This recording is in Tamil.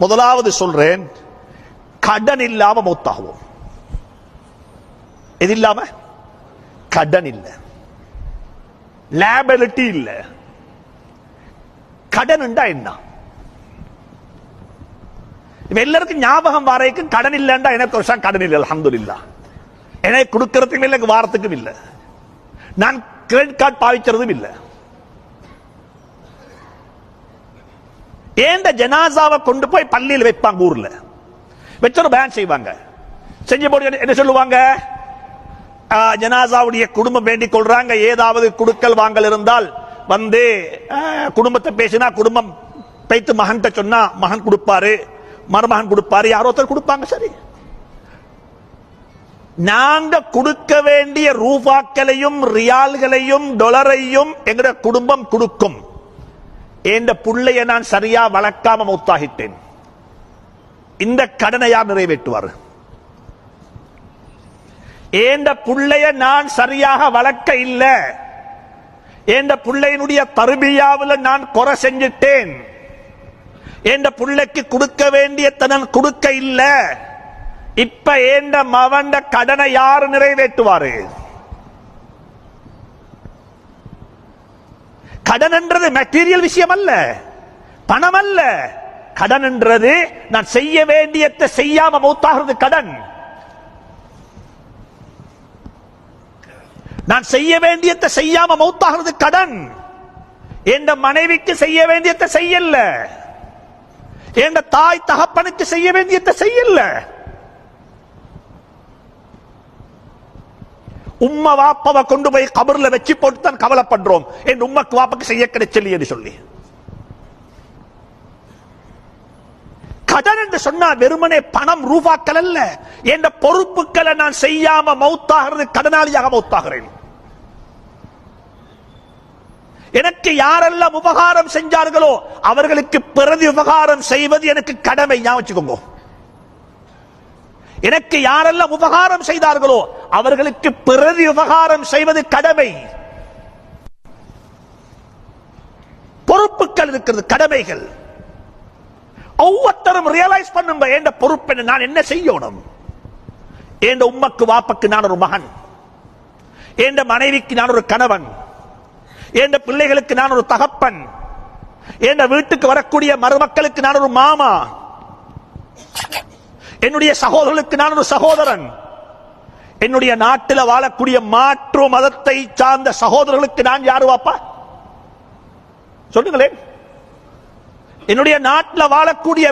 முதலாவது சொல்றேன், கடன் இல்லாம மௌத்தாகுவோம். எது இல்லாம? கடன் இல்ல, லைபிலிட்டி இல்ல. கடன் என்ன? எல்லாருக்கும் ஞாபகம் வரைக்கும் கடன் இல்லைன்னா எனக்கு ஒரு கடன் இல்லை, அல்ஹம்துலில்லாஹ். எனக்கு கொடுக்கறதுக்கும் இல்லை, வாரத்துக்கும் இல்லை. நான் கிரெடிட் கார்டு பாவிக்கிறதும் இல்லை. ஏண்ட ஜனாசாவை கொண்டு போய் பள்ளியில் வைப்பாங்க, ஊர்ல வச்சொரு பேன் செய்வாங்க. செஞ்சு போட்டு என்ன சொல்லுவாங்க? ஜனாசாவுடைய குடும்பம் வேண்டிக் கொள்றாங்க, ஏதாவது குடுக்கல் வாங்கல் இருந்தால் வந்து குடும்பத்தை பேசினா குடும்பம் பேத்து மகன் சொன்னா மகன் கொடுப்பாரு, மருமகன் கொடுப்பாரு, யாரோ ஒருத்தர் கொடுப்பாங்க. சரி, நாங்க கொடுக்க வேண்டிய ரூபாக்களையும் ரியால்களையும் டாலரையும் எங்கட குடும்பம் கொடுக்கும். என்ற புள்ளைய நான் சரியா வளர்க்காம மௌத்தாகிட்டேன். இந்த கடனை யார் நிறைவேற்றுவார்? என்ற புள்ளைய நான் சரியாக வளர்க்க இல்ல, என்ற புள்ளையினுடைய தர்பியாவில் நான் குறை செஞ்சிட்டேன், என்ற புள்ளைக்கு கொடுக்க வேண்டிய தனன் கொடுக்க இல்ல. இப்ப ஏண்ட மவண்ட கடனை யார் நிறைவேற்றுவாரு? கடன் என்றது மெட்டீரியல் விஷயம் அல்ல, பணம் அல்ல. கடன் என்றது நான் செய்ய வேண்டியதை செய்யாம மௌத்தாகிறது கடன். நான் செய்ய வேண்டியதை செய்யாம மௌத்தாகிறது கடன். என் மனைவிக்கு செய்ய வேண்டியதை செய்யல, என் தாய் தகப்பனுக்கு செய்ய வேண்டியதை செய்யல. உம்மா வாப்பாவை கொண்டு போய் கபர்ல வச்சு போட்டு தான் கவலைப்படுறோம், என் உம்மக்கு வாப்பாக்கு செய்ய கிடைச்சலி என்று சொல்லி. கடன் என்று சொன்னா வெறுமனே பணம் ரூபாக்கள் அல்ல. என்ற பொறுப்புகளை நான் செய்யாம மௌத்தாகிறது கடனாளியாக மௌத்தாகிறேன். எனக்கு யாரெல்லாம் உபகாரம் செஞ்சார்களோ அவர்களுக்கு பிரதி உபகாரம் செய்வது எனக்கு கடமை. ஞாபகம், எனக்கு யாரெல்லாம் உபகாரம் செய்தார்களோ அவர்களுக்கு பிரதி உபகாரம் செய்வது கடமை. பொறுப்புகள் இருக்கிறது, கடமைகள். ஒவ்வொருத்தரும் ரியலைஸ் பண்ணுங்க, என்ற பொறுப்பு நான் என்ன செய்யணும். என்ற உம்மக்கு வாப்பக்கு நான் ஒரு மகன், என்ற மனைவிக்கு நான் ஒரு கணவன், என்ற பிள்ளைகளுக்கு நான் ஒரு தகப்பன், என்ற வீட்டுக்கு வரக்கூடிய மருமக்களுக்கு நான் ஒரு மாமா, என்னுடைய சகோதரர்களுக்கு நான் ஒரு சகோதரன், என்னுடைய நாட்டில் வாழக்கூடிய மாற்று மதத்தை சார்ந்த சகோதரர்களுக்கு நான் யாரு வாப்பா? சொல்லுங்களேன். என்னுடைய நாட்டில் வாழக்கூடிய